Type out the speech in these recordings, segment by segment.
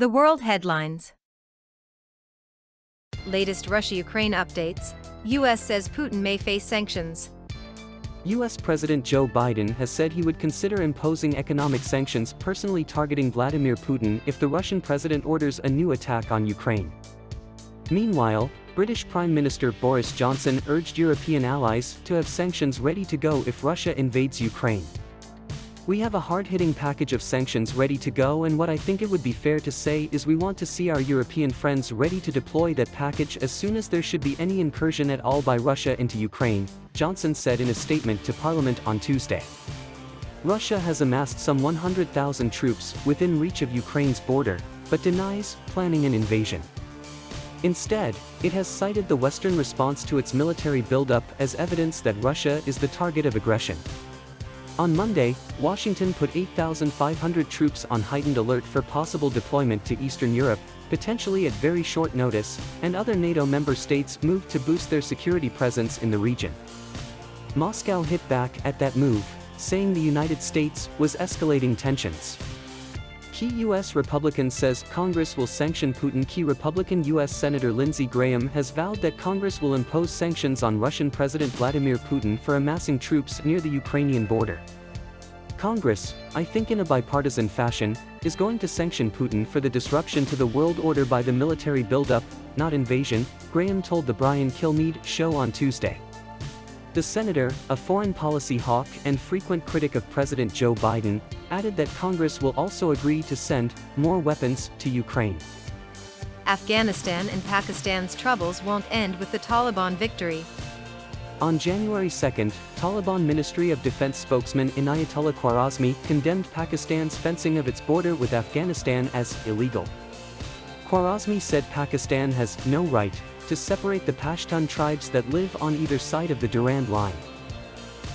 The world headlines. Latest Russia-Ukraine updates. U.S. says Putin may face sanctions. U.S. President Joe Biden has said he would consider imposing economic sanctions personally targeting Vladimir Putin if the Russian president orders a new attack on Ukraine. Meanwhile, British Prime Minister Boris Johnson urged European allies to have sanctions ready to go if Russia invades Ukraine. "We have a hard-hitting package of sanctions ready to go, and what I think it would be fair to say is we want to see our European friends ready to deploy that package as soon as there should be any incursion at all by Russia into Ukraine," Johnson said in a statement to Parliament on Tuesday. Russia has amassed some 100,000 troops within reach of Ukraine's border, but denies planning an invasion. Instead, it has cited the Western response to its military buildup as evidence that Russia is the target of aggression. On Monday, Washington put 8,500 troops on heightened alert for possible deployment to Eastern Europe, potentially at very short notice, and other NATO member states moved to boost their security presence in the region. Moscow hit back at that move, saying the United States was escalating tensions. Key U.S. Republican says Congress will sanction Putin. Key Republican U.S. Senator Lindsey Graham has vowed that Congress will impose sanctions on Russian President Vladimir Putin for amassing troops near the Ukrainian border. Congress, I think in a bipartisan fashion, is going to sanction Putin for the disruption to the world order by the military buildup, not invasion, Graham told the Brian Kilmeade show on Tuesday. The senator, a foreign policy hawk and frequent critic of President Joe Biden, added that Congress will also agree to send more weapons to Ukraine. Afghanistan and Pakistan's troubles won't end with the Taliban victory. On January 2, Taliban Ministry of Defense spokesman Inayatullah Khwarazmi condemned Pakistan's fencing of its border with Afghanistan as illegal. Khwarazmi said Pakistan has no right to separate the Pashtun tribes that live on either side of the Durand Line.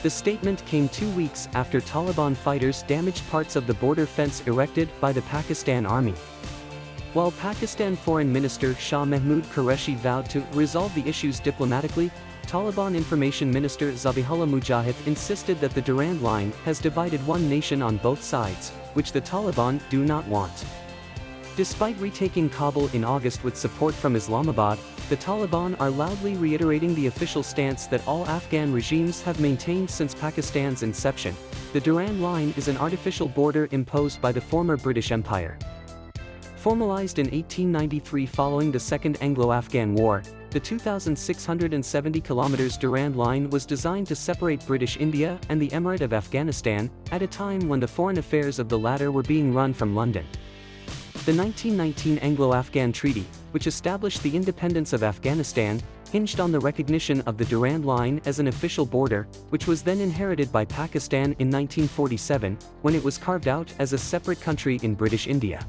The statement came 2 weeks after Taliban fighters damaged parts of the border fence erected by the Pakistan Army. While Pakistan Foreign Minister Shah Mahmood Qureshi vowed to resolve the issues diplomatically, Taliban Information Minister Zabihullah Mujahid insisted that the Durand Line has divided one nation on both sides, which the Taliban do not want. Despite retaking Kabul in August with support from Islamabad, the Taliban are loudly reiterating the official stance that all Afghan regimes have maintained since Pakistan's inception. The Durand Line is an artificial border imposed by the former British Empire. Formalized in 1893 following the Second Anglo-Afghan War, the 2,670 km Durand Line was designed to separate British India and the Emirate of Afghanistan, at a time when the foreign affairs of the latter were being run from London. The 1919 Anglo-Afghan Treaty, which established the independence of Afghanistan, hinged on the recognition of the Durand Line as an official border, which was then inherited by Pakistan in 1947, when it was carved out as a separate country in British India.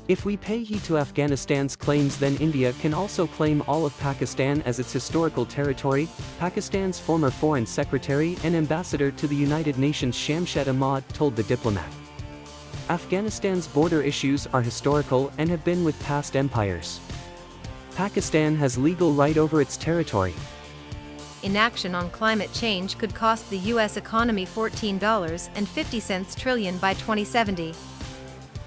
If we pay heed to Afghanistan's claims, then India can also claim all of Pakistan as its historical territory, Pakistan's former Foreign Secretary and Ambassador to the United Nations Shamshed Ahmad told the diplomat. Afghanistan's border issues are historical and have been with past empires. Pakistan has legal right over its territory. Inaction on climate change could cost the U.S. economy $14.50 trillion by 2070.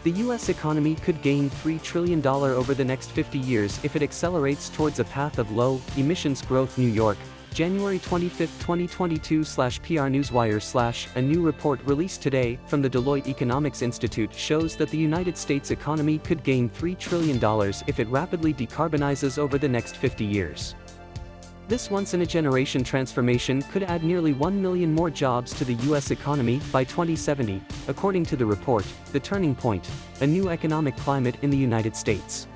The U.S. economy could gain $3 trillion over the next 50 years if it accelerates towards a path of low emissions growth. New York, January 25, 2022 /PR Newswire / A new report released today from the Deloitte Economics Institute shows that the United States economy could gain $3 trillion if it rapidly decarbonizes over the next 50 years. This once-in-a-generation transformation could add nearly 1 million more jobs to the U.S. economy by 2070, according to the report, The Turning Point, a new economic climate in the United States.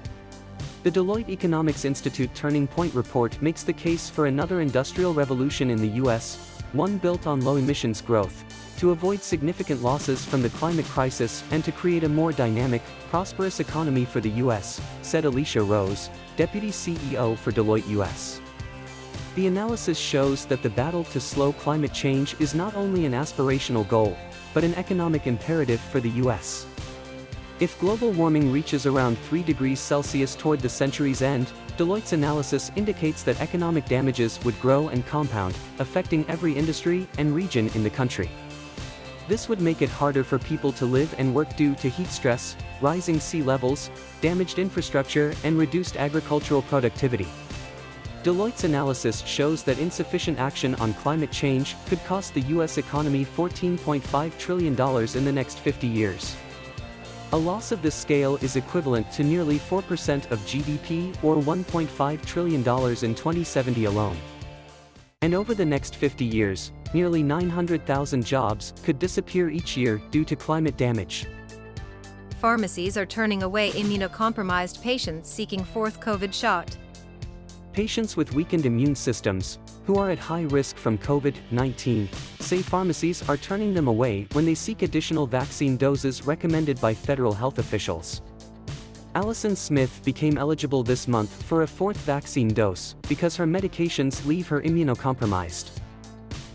The Deloitte Economics Institute Turning Point report makes the case for another industrial revolution in the U.S., one built on low emissions growth, to avoid significant losses from the climate crisis and to create a more dynamic, prosperous economy for the U.S., said Alicia Rose, Deputy CEO for Deloitte US. The analysis shows that the battle to slow climate change is not only an aspirational goal, but an economic imperative for the U.S. If global warming reaches around 3 degrees Celsius toward the century's end, Deloitte's analysis indicates that economic damages would grow and compound, affecting every industry and region in the country. This would make it harder for people to live and work due to heat stress, rising sea levels, damaged infrastructure, and reduced agricultural productivity. Deloitte's analysis shows that insufficient action on climate change could cost the U.S. economy $14.5 trillion in the next 50 years. A loss of this scale is equivalent to nearly 4% of GDP or $1.5 trillion in 2070 alone. And over the next 50 years, nearly 900,000 jobs could disappear each year due to climate damage. Pharmacies are turning away immunocompromised patients seeking fourth COVID shot. Patients with weakened immune systems, who are at high risk from COVID-19, say pharmacies are turning them away when they seek additional vaccine doses recommended by federal health officials. Allison Smith became eligible this month for a fourth vaccine dose because her medications leave her immunocompromised.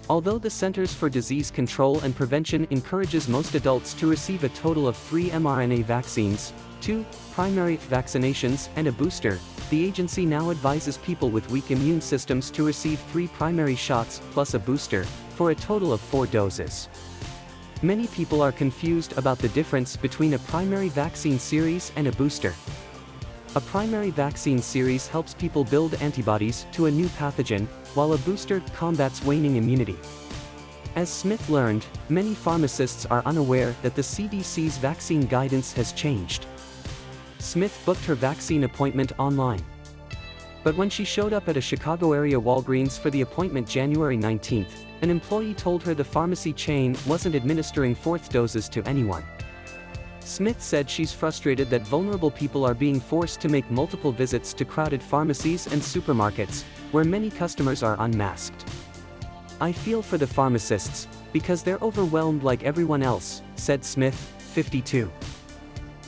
Although the Centers for Disease Control and Prevention encourages most adults to receive a total of 3 mRNA vaccines, 2 primary vaccinations, and a booster, the agency now advises people with weak immune systems to receive 3 primary shots plus a booster, for a total of 4 doses. Many people are confused about the difference between a primary vaccine series and a booster. A primary vaccine series helps people build antibodies to a new pathogen, while a booster combats waning immunity. As Smith learned, many pharmacists are unaware that the CDC's vaccine guidance has changed. Smith booked her vaccine appointment online. But when she showed up at a Chicago area Walgreens for the appointment January 19th, an employee told her the pharmacy chain wasn't administering fourth doses to anyone. Smith said she's frustrated that vulnerable people are being forced to make multiple visits to crowded pharmacies and supermarkets, where many customers are unmasked. "I feel for the pharmacists, because they're overwhelmed like everyone else," said Smith, 52.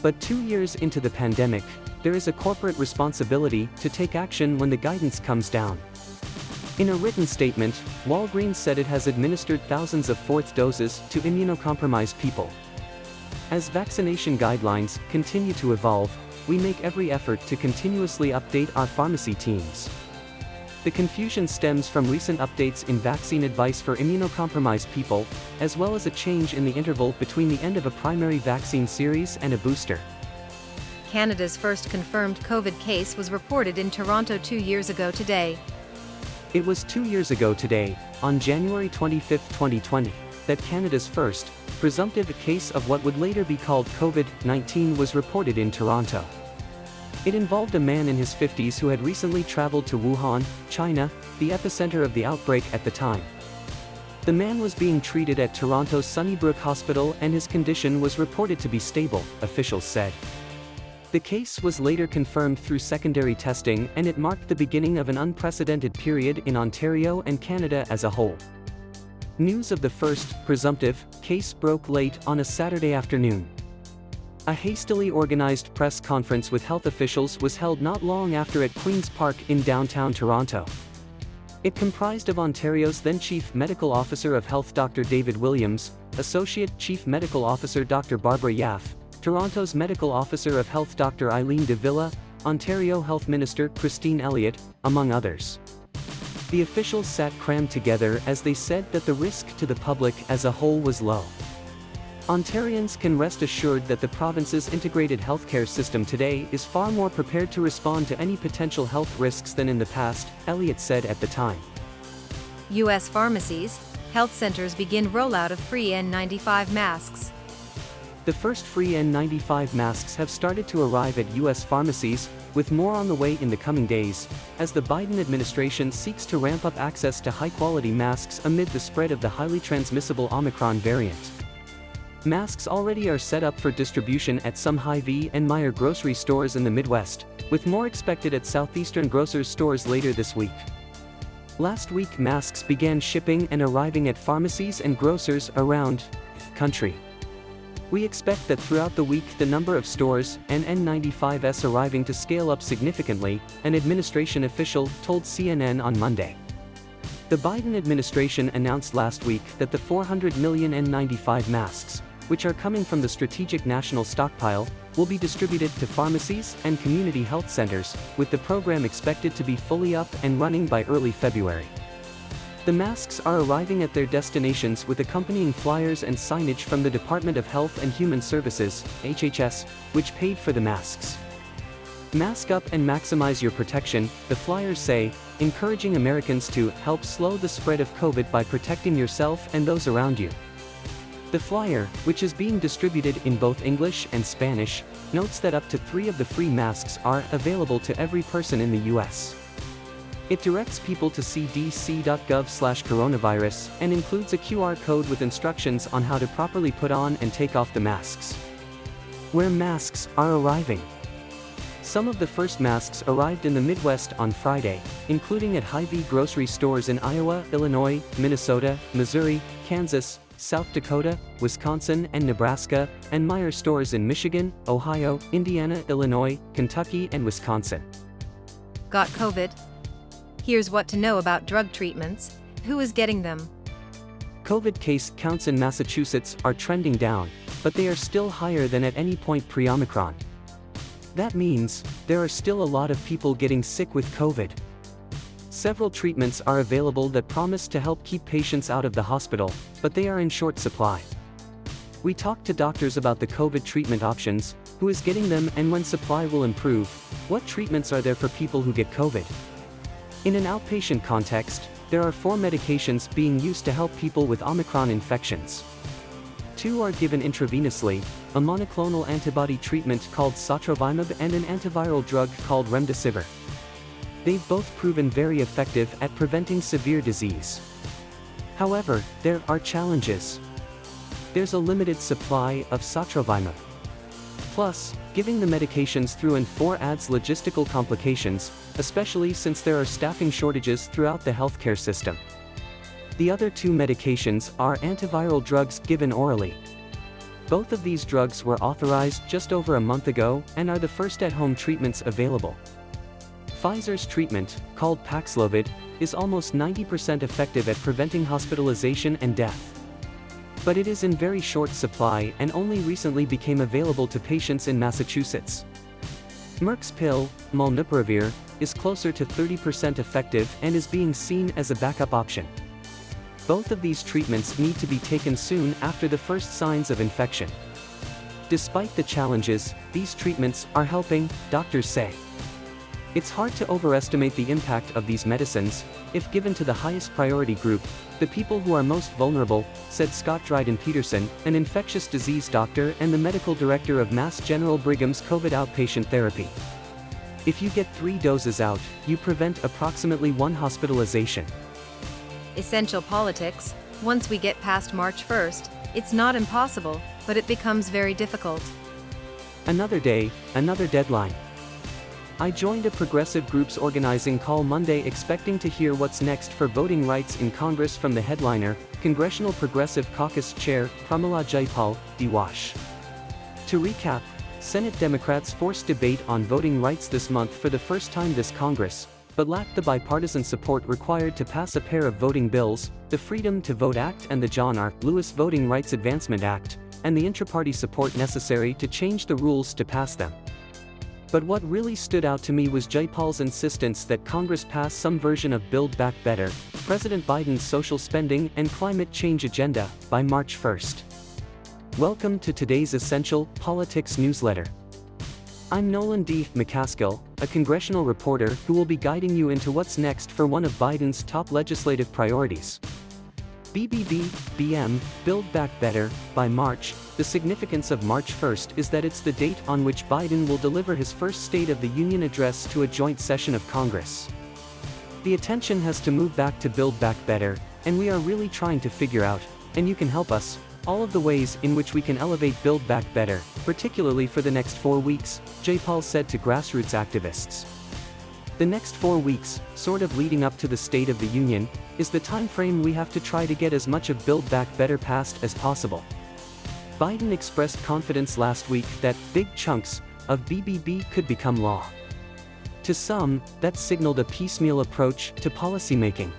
But 2 years into the pandemic, there is a corporate responsibility to take action when the guidance comes down. In a written statement, Walgreens said it has administered thousands of fourth doses to immunocompromised people. As vaccination guidelines continue to evolve, we make every effort to continuously update our pharmacy teams. The confusion stems from recent updates in vaccine advice for immunocompromised people, as well as a change in the interval between the end of a primary vaccine series and a booster. Canada's first confirmed COVID case was reported in Toronto 2 years ago today. It was 2 years ago today, on January 25, 2020, that Canada's first, presumptive case of what would later be called COVID-19 was reported in Toronto. It involved a man in his 50s who had recently traveled to Wuhan, China, the epicenter of the outbreak at the time. The man was being treated at Toronto's Sunnybrook Hospital and his condition was reported to be stable, officials said. The case was later confirmed through secondary testing and it marked the beginning of an unprecedented period in Ontario and Canada as a whole. News of the first, presumptive, case broke late on a Saturday afternoon. A hastily organized press conference with health officials was held not long after at Queen's Park in downtown Toronto. It comprised of Ontario's then Chief Medical Officer of Health Dr. David Williams, Associate Chief Medical Officer Dr. Barbara Yaffe, Toronto's Medical Officer of Health Dr. Eileen de Villa, Ontario Health Minister Christine Elliott, among others. The officials sat crammed together as they said that the risk to the public as a whole was low. Ontarians can rest assured that the province's integrated healthcare system today is far more prepared to respond to any potential health risks than in the past, Elliott said at the time. U.S. pharmacies, health centers begin rollout of free N95 masks. The first free N95 masks have started to arrive at U.S. pharmacies, with more on the way in the coming days, as the Biden administration seeks to ramp up access to high-quality masks amid the spread of the highly transmissible Omicron variant. Masks already are set up for distribution at some Hy-Vee and Meijer grocery stores in the Midwest, with more expected at Southeastern grocers stores later this week. Last week masks began shipping and arriving at pharmacies and grocers around the country. We expect that throughout the week the number of stores and N95s arriving to scale up significantly, an administration official told CNN on Monday. The Biden administration announced last week that the 400 million N95 masks, which are coming from the Strategic National Stockpile, will be distributed to pharmacies and community health centers, with the program expected to be fully up and running by early February. The masks are arriving at their destinations with accompanying flyers and signage from the Department of Health and Human Services, HHS, which paid for the masks. Mask up and maximize your protection, the flyers say, encouraging Americans to help slow the spread of COVID by protecting yourself and those around you. The flyer, which is being distributed in both English and Spanish, notes that up to 3 of the free masks are available to every person in the US. It directs people to cdc.gov/coronavirus and includes a QR code with instructions on how to properly put on and take off the masks. Where masks are arriving. Some of the first masks arrived in the Midwest on Friday, including at Hy-Vee grocery stores in Iowa, Illinois, Minnesota, Missouri, Kansas, South Dakota, Wisconsin, and Nebraska, and Meijer stores in Michigan, Ohio, Indiana, Illinois, Kentucky, and Wisconsin. Got COVID? Here's what to know about drug treatments. Who is getting them? COVID case counts in Massachusetts are trending down, but they are still higher than at any point pre-Omicron. That means, there are still a lot of people getting sick with COVID. Several treatments are available that promise to help keep patients out of the hospital, but they are in short supply. We talked to doctors about the COVID treatment options, who is getting them and when supply will improve, what treatments are there for people who get COVID. In an outpatient context, there are 4 medications being used to help people with Omicron infections. 2 are given intravenously, a monoclonal antibody treatment called sotrovimab and an antiviral drug called remdesivir. They've both proven very effective at preventing severe disease. However, there are challenges. There's a limited supply of sotrovimab. Plus, giving the medications through and 4 adds logistical complications, especially since there are staffing shortages throughout the healthcare system. The other 2 medications are antiviral drugs given orally. Both of these drugs were authorized just over a month ago and are the first at-home treatments available. Pfizer's treatment, called Paxlovid, is almost 90% effective at preventing hospitalization and death. But it is in very short supply and only recently became available to patients in Massachusetts. Merck's pill, molnupiravir, is closer to 30% effective and is being seen as a backup option. Both of these treatments need to be taken soon after the first signs of infection. Despite the challenges, these treatments are helping, doctors say. It's hard to overestimate the impact of these medicines, if given to the highest priority group, the people who are most vulnerable, said Scott Dryden-Peterson, an infectious disease doctor and the medical director of Mass General Brigham's COVID outpatient therapy. If you get 3 doses out, you prevent approximately 1 hospitalization. Essential politics. Once we get past March 1st, it's not impossible, but it becomes very difficult. Another day, another deadline. I joined a progressive group's organizing call Monday expecting to hear what's next for voting rights in Congress from the headliner, Congressional Progressive Caucus Chair, Pramila Jayapal, Diwash. To recap, Senate Democrats forced debate on voting rights this month for the first time this Congress, but lacked the bipartisan support required to pass a pair of voting bills, the Freedom to Vote Act and the John R. Lewis Voting Rights Advancement Act, and the intra-party support necessary to change the rules to pass them. But what really stood out to me was Jayapal's insistence that Congress pass some version of Build Back Better, President Biden's social spending and climate change agenda, by March 1st. Welcome to today's Essential Politics newsletter. I'm Nolan D. McCaskill, a congressional reporter who will be guiding you into what's next for one of Biden's top legislative priorities. BBB, Build Back Better, by March. The significance of March 1st is that it's the date on which Biden will deliver his first State of the Union address to a joint session of Congress. The attention has to move back to Build Back Better, and we are really trying to figure out, and you can help us, all of the ways in which we can elevate Build Back Better, particularly for the next 4 weeks, Jayapal said to grassroots activists. The next 4 weeks, sort of leading up to the State of the Union, is the time frame we have to try to get as much of Build Back Better passed as possible. Biden expressed confidence last week that big chunks of BBB could become law. To some, that signaled a piecemeal approach to policymaking.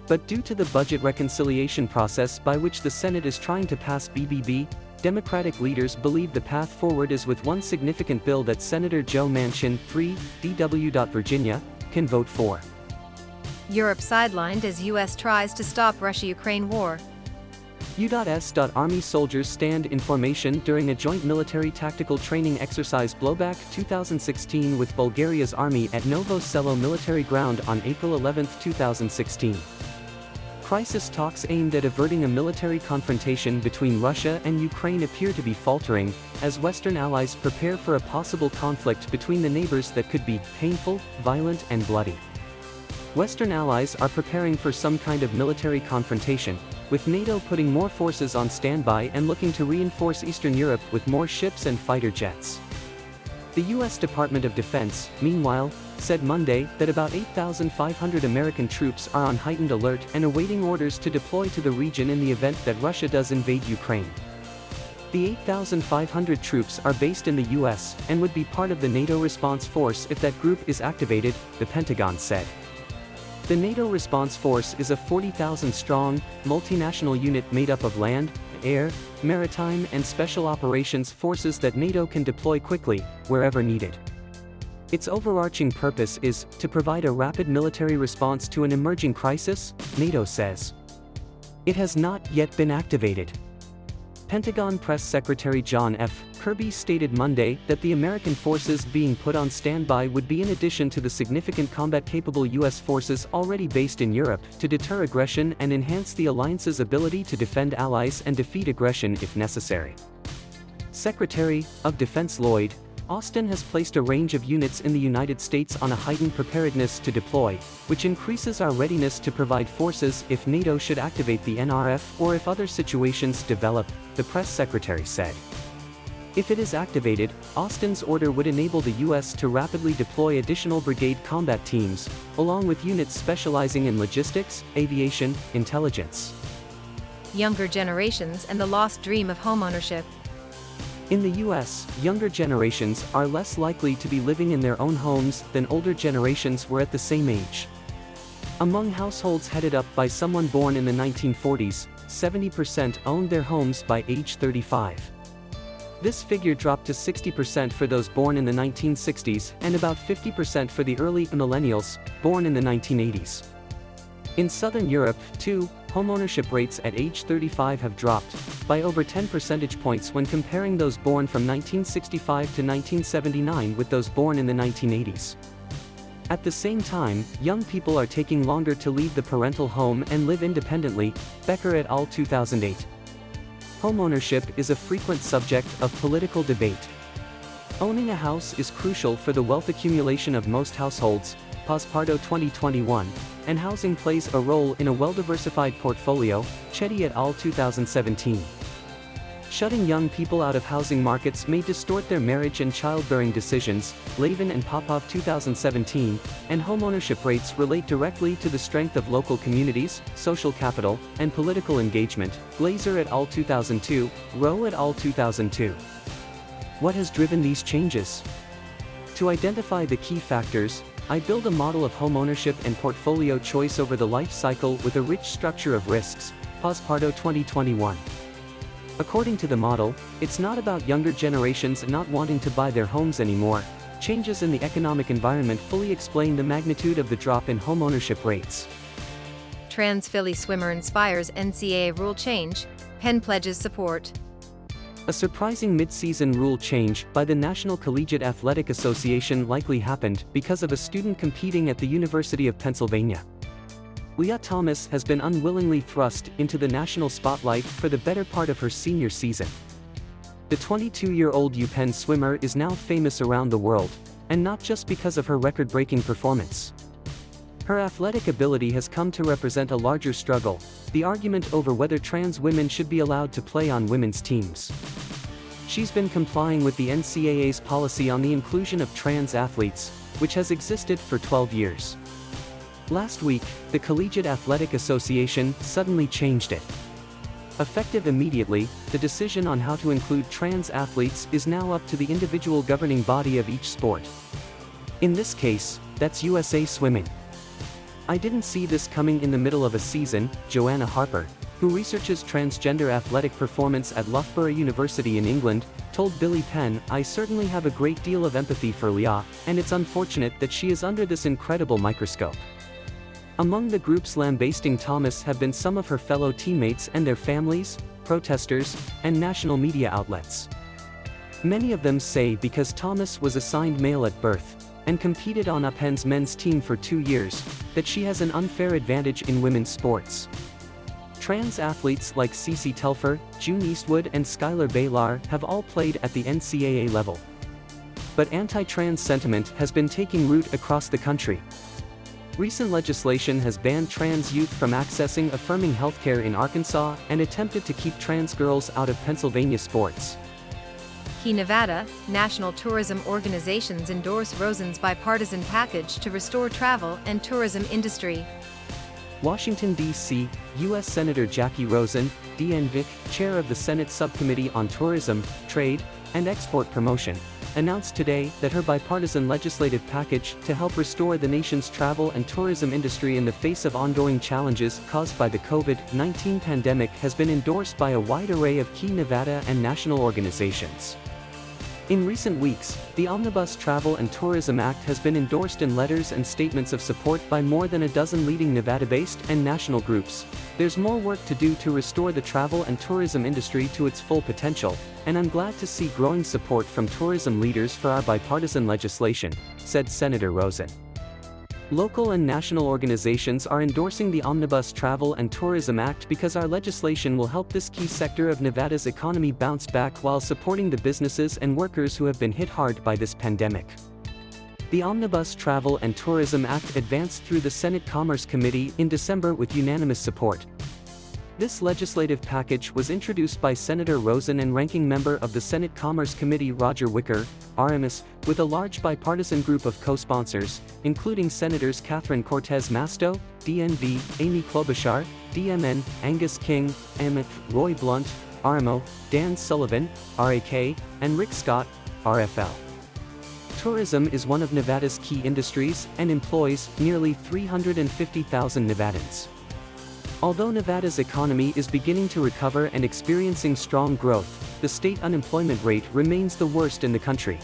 But due to the budget reconciliation process by which the Senate is trying to pass BBB, Democratic leaders believe the path forward is with one significant bill that Senator Joe Manchin, 3, DW. Virginia, can vote for. Europe sidelined as US tries to stop Russia-Ukraine war. U.S. Army soldiers stand in formation during a joint military tactical training exercise blowback 2016 with Bulgaria's army at Novo Selo military ground on April 11, 2016. Crisis talks aimed at averting a military confrontation between Russia and Ukraine appear to be faltering, as Western allies prepare for a possible conflict between the neighbors that could be painful, violent, and bloody. Western allies are preparing for some kind of military confrontation, with NATO putting more forces on standby and looking to reinforce Eastern Europe with more ships and fighter jets. The U.S. Department of Defense, meanwhile, said Monday that about 8,500 American troops are on heightened alert and awaiting orders to deploy to the region in the event that Russia does invade Ukraine. The 8,500 troops are based in the U.S. and would be part of the NATO response force if that group is activated, the Pentagon said. The NATO response force is a 40,000-strong, multinational unit made up of land, air, maritime and special operations forces that NATO can deploy quickly, wherever needed. Its overarching purpose is to provide a rapid military response to an emerging crisis, NATO says. It has not yet been activated. Pentagon Press Secretary John F. Kirby stated Monday that the American forces being put on standby would be in addition to the significant combat-capable U.S. forces already based in Europe to deter aggression and enhance the alliance's ability to defend allies and defeat aggression if necessary. Secretary of Defense Lloyd Austin has placed a range of units in the United States on a heightened preparedness to deploy, which increases our readiness to provide forces if NATO should activate the NRF or if other situations develop, the press secretary said. If it is activated, Austin's order would enable the U.S. to rapidly deploy additional brigade combat teams, along with units specializing in logistics, aviation, intelligence. Younger generations and the lost dream of homeownership. In the U.S., younger generations are less likely to be living in their own homes than older generations were at the same age. Among households headed up by someone born in the 1940s, 70% owned their homes by age 35. This figure dropped to 60% for those born in the 1960s and about 50% for the early millennials, born in the 1980s. In Southern Europe, too, homeownership rates at age 35 have dropped by over 10 percentage points when comparing those born from 1965 to 1979 with those born in the 1980s. At the same time, young people are taking longer to leave the parental home and live independently, Becker et al. 2008. Homeownership is a frequent subject of political debate. Owning a house is crucial for the wealth accumulation of most households, Paspardo 2021, and housing plays a role in a well-diversified portfolio, Chetty et al. 2017. Shutting young people out of housing markets may distort their marriage and childbearing decisions, Lavin and Popov 2017, and homeownership rates relate directly to the strength of local communities, social capital, and political engagement, Glazer et al. 2002, Rowe et al. 2002. What has driven these changes? To identify the key factors, I build a model of homeownership and portfolio choice over the life cycle with a rich structure of risks, Paspardo 2021. According to the model, it's not about younger generations not wanting to buy their homes anymore. Changes in the economic environment fully explain the magnitude of the drop in homeownership rates. Trans Philly swimmer inspires NCAA rule change, Penn pledges support. A surprising mid-season rule change by the National Collegiate Athletic Association likely happened because of a student competing at the University of Pennsylvania. Leah Thomas has been unwillingly thrust into the national spotlight for the better part of her senior season. The 22-year-old UPenn swimmer is now famous around the world, and not just because of her record-breaking performance. Her athletic ability has come to represent a larger struggle, the argument over whether trans women should be allowed to play on women's teams. She's been complying with the NCAA's policy on the inclusion of trans athletes, which has existed for 12 years. Last week, the Collegiate Athletic Association suddenly changed it. Effective immediately, the decision on how to include trans athletes is now up to the individual governing body of each sport. In this case, that's USA Swimming. I didn't see this coming in the middle of a season, Joanna Harper, who researches transgender athletic performance at Loughborough University in England, told Billy Penn, "I certainly have a great deal of empathy for Leah, and it's unfortunate that she is under this incredible microscope. Among the groups lambasting Thomas have been some of her fellow teammates and their families, protesters, and national media outlets. Many of them say because Thomas was assigned male at birth, and competed on UPenn's men's team for 2 years, that she has an unfair advantage in women's sports. Trans athletes like Cece Telfer, June Eastwood and Skylar Baylar have all played at the NCAA level. But anti-trans sentiment has been taking root across the country. Recent legislation has banned trans youth from accessing affirming healthcare in Arkansas and attempted to keep trans girls out of Pennsylvania sports. Key Nevada, national tourism organizations endorse Rosens' bipartisan package to restore travel and tourism industry. Washington, D.C., U.S. Senator Jackie Rosen, DNVIC, chair of the Senate Subcommittee on Tourism, Trade, and Export Promotion, announced today that her bipartisan legislative package to help restore the nation's travel and tourism industry in the face of ongoing challenges caused by the COVID-19 pandemic has been endorsed by a wide array of key Nevada and national organizations. In recent weeks, the Omnibus Travel and Tourism Act has been endorsed in letters and statements of support by more than a dozen leading Nevada-based and national groups. There's more work to do to restore the travel and tourism industry to its full potential, and I'm glad to see growing support from tourism leaders for our bipartisan legislation, said Senator Rosen. Local and national organizations are endorsing the Omnibus Travel and Tourism Act because our legislation will help this key sector of Nevada's economy bounce back while supporting the businesses and workers who have been hit hard by this pandemic. The Omnibus Travel and Tourism Act advanced through the Senate Commerce Committee in December with unanimous support. This legislative package was introduced by Senator Rosen and Ranking Member of the Senate Commerce Committee Roger Wicker, RMS, with a large bipartisan group of co-sponsors, including Senators Catherine Cortez Masto, DNV, Amy Klobuchar, DMN, Angus King, MF, Roy Blunt, RMO, Dan Sullivan, RAK, and Rick Scott, RFL. Tourism is one of Nevada's key industries and employs nearly 350,000 Nevadans. Although Nevada's economy is beginning to recover and experiencing strong growth, the state unemployment rate remains the worst in the country.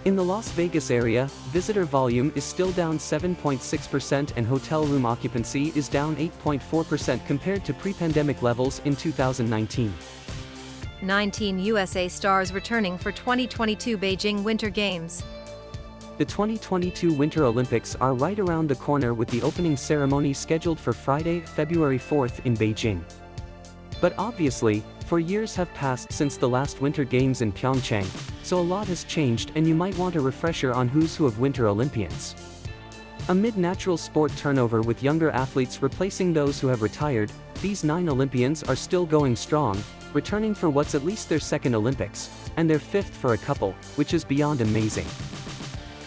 In the Las Vegas area, visitor volume is still down 7.6% and hotel room occupancy is down 8.4% compared to pre-pandemic levels in 2019. 19 USA stars returning for 2022 Beijing Winter Games. The 2022 Winter Olympics are right around the corner with the opening ceremony scheduled for Friday, February 4th in Beijing. But obviously, 4 years have passed since the last Winter Games in Pyeongchang, so a lot has changed and you might want a refresher on who's who of Winter Olympians. Amid natural sport turnover with younger athletes replacing those who have retired, these 9 Olympians are still going strong, returning for what's at least their second Olympics, and their 5th for a couple, which is beyond amazing.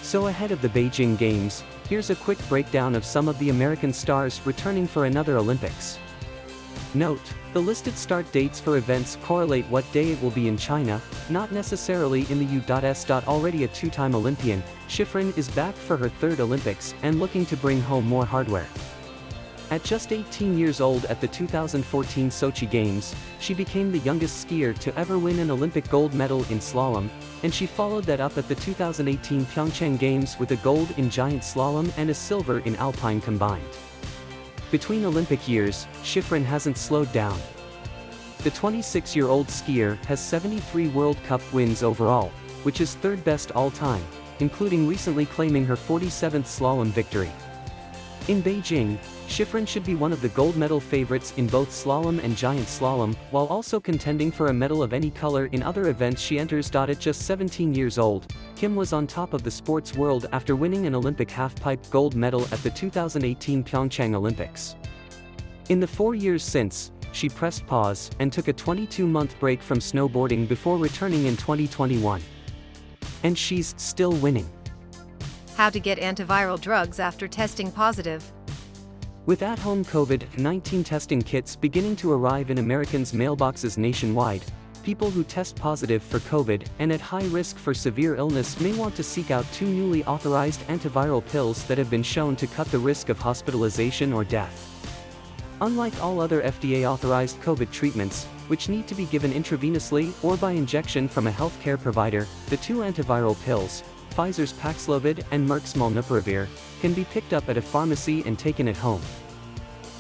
So ahead of the Beijing Games, here's a quick breakdown of some of the American stars returning for another Olympics. Note, the listed start dates for events correlate what day it will be in China, not necessarily in the U.S. Already a 2-time Olympian, Schifrin is back for her 3rd Olympics and looking to bring home more hardware. At just 18 years old at the 2014 Sochi Games, she became the youngest skier to ever win an Olympic gold medal in slalom, and she followed that up at the 2018 Pyeongchang Games with a gold in giant slalom and a silver in alpine combined. Between Olympic years, Schifrin hasn't slowed down. The 26-year-old skier has 73 World Cup wins overall, which is 3rd best all-time, including recently claiming her 47th slalom victory. In Beijing, Schifrin should be one of the gold medal favorites in both slalom and giant slalom, while also contending for a medal of any color in other events she enters. At just 17 years old, Kim was on top of the sports world after winning an Olympic halfpipe gold medal at the 2018 Pyeongchang Olympics. In the 4 years since, she pressed pause and took a 22-month break from snowboarding before returning in 2021. And she's still winning. How to get antiviral drugs after testing positive. With at-home COVID-19 testing kits beginning to arrive in Americans' mailboxes nationwide, people who test positive for COVID and at high risk for severe illness may want to seek out 2 newly authorized antiviral pills that have been shown to cut the risk of hospitalization or death. Unlike all other FDA-authorized COVID treatments, which need to be given intravenously or by injection from a healthcare provider, the 2 antiviral pills, Pfizer's Paxlovid and Merck's Molnupiravir, can be picked up at a pharmacy and taken at home.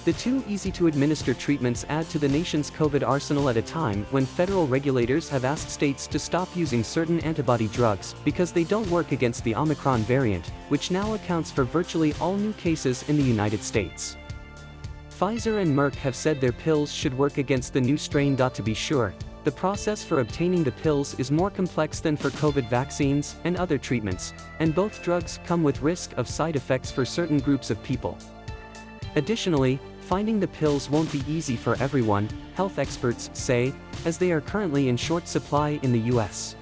The two easy-to-administer treatments add to the nation's COVID arsenal at a time when federal regulators have asked states to stop using certain antibody drugs because they don't work against the Omicron variant, which now accounts for virtually all new cases in the United States. Pfizer and Merck have said their pills should work against the new strain. To be sure, the process for obtaining the pills is more complex than for COVID vaccines and other treatments, and both drugs come with risk of side effects for certain groups of people. Additionally, finding the pills won't be easy for everyone, health experts say, as they are currently in short supply in the US.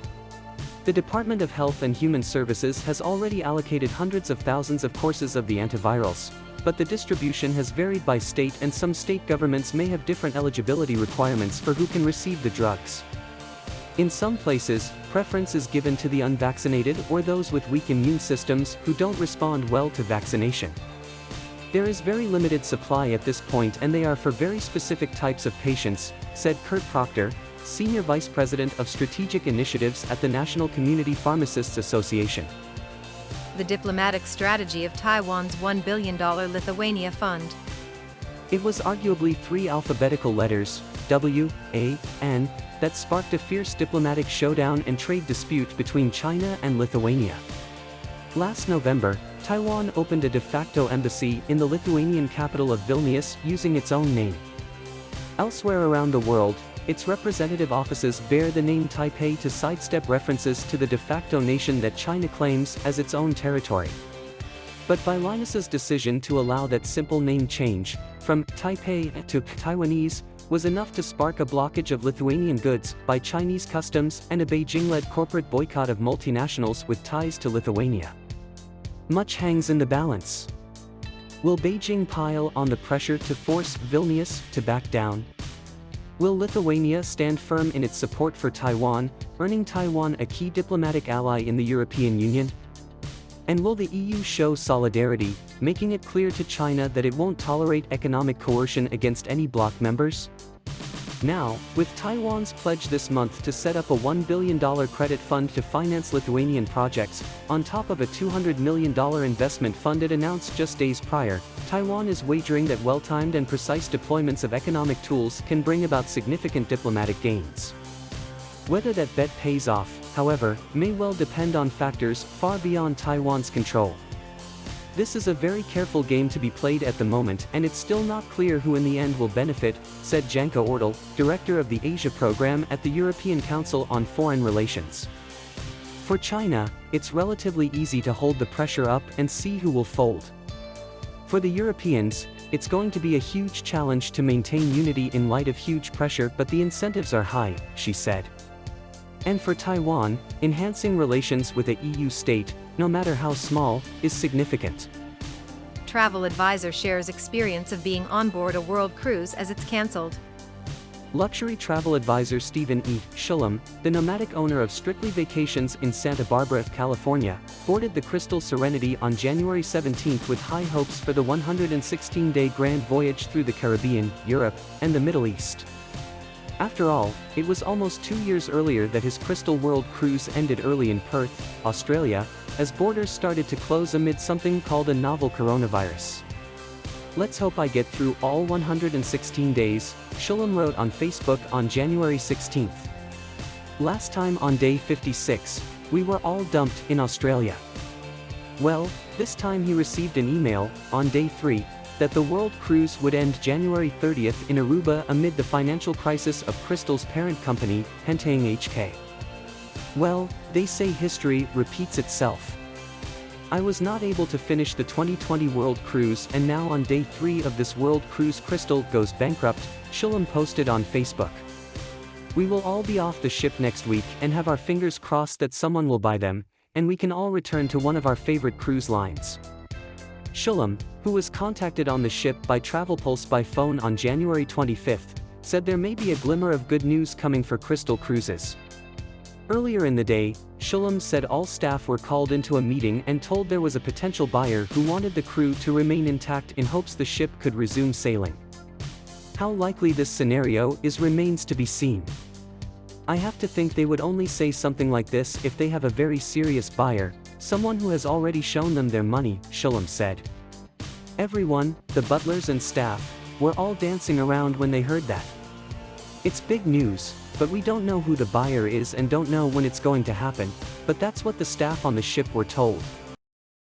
The Department of Health and Human Services has already allocated hundreds of thousands of courses of the antivirals, but the distribution has varied by state and some state governments may have different eligibility requirements for who can receive the drugs. In some places, preference is given to the unvaccinated or those with weak immune systems who don't respond well to vaccination. There is very limited supply at this point and they are for very specific types of patients, said Kurt Proctor, Senior Vice President of Strategic Initiatives at the National Community Pharmacists Association. The diplomatic strategy of Taiwan's $1 billion Lithuania fund. It was arguably three alphabetical letters, W, A, N, that sparked a fierce diplomatic showdown and trade dispute between China and Lithuania. Last November, Taiwan opened a de facto embassy in the Lithuanian capital of Vilnius using its own name. Elsewhere around the world, its representative offices bear the name Taipei to sidestep references to the de facto nation that China claims as its own territory. But Vilnius's decision to allow that simple name change, from Taipei to Taiwanese, was enough to spark a blockage of Lithuanian goods by Chinese customs and a Beijing-led corporate boycott of multinationals with ties to Lithuania. Much hangs in the balance. Will Beijing pile on the pressure to force Vilnius to back down? Will Lithuania stand firm in its support for Taiwan, earning Taiwan a key diplomatic ally in the European Union? And will the EU show solidarity, making it clear to China that it won't tolerate economic coercion against any bloc members? Now, with Taiwan's pledge this month to set up a $1 billion credit fund to finance Lithuanian projects, on top of a $200 million investment fund it announced just days prior, Taiwan is wagering that well-timed and precise deployments of economic tools can bring about significant diplomatic gains. Whether that bet pays off, however, may well depend on factors far beyond Taiwan's control. This is a very careful game to be played at the moment and it's still not clear who in the end will benefit, said Janka Ortel, director of the Asia program at the European Council on Foreign Relations. For China, it's relatively easy to hold the pressure up and see who will fold. For the Europeans, it's going to be a huge challenge to maintain unity in light of huge pressure, but the incentives are high, she said. And for Taiwan, enhancing relations with a EU state, no matter how small, is significant. Travel advisor shares experience of being on board a world cruise as it's cancelled. Luxury travel advisor Stephen E. Shulam, the nomadic owner of Strictly Vacations in Santa Barbara, California, boarded the Crystal Serenity on January 17 with high hopes for the 116-day grand voyage through the Caribbean, Europe, and the Middle East. After all, it was almost 2 years earlier that his Crystal World cruise ended early in Perth, Australia, as borders started to close amid something called a novel coronavirus. "Let's hope I get through all 116 days, Shulam wrote on Facebook on January 16. "Last time on day 56, we were all dumped in Australia." Well, this time he received an email, on day 3, that the world cruise would end January 30th in Aruba amid the financial crisis of Crystal's parent company, Hentang HK. Well, they say history repeats itself. "I was not able to finish the 2020 World Cruise and now on day 3 of this World Cruise Crystal goes bankrupt," Shulam posted on Facebook. "We will all be off the ship next week and have our fingers crossed that someone will buy them, and we can all return to one of our favorite cruise lines." Shulam, who was contacted on the ship by TravelPulse by phone on January 25, said there may be a glimmer of good news coming for Crystal Cruises. Earlier in the day, Shulam said all staff were called into a meeting and told there was a potential buyer who wanted the crew to remain intact in hopes the ship could resume sailing. How likely this scenario is remains to be seen. "I have to think they would only say something like this if they have a very serious buyer," Someone who has already shown them their money, Shalom said. Everyone, the butlers and staff, were all dancing around when they heard that. It's big news, but we don't know who the buyer is and don't know when it's going to happen, but that's what the staff on the ship were told.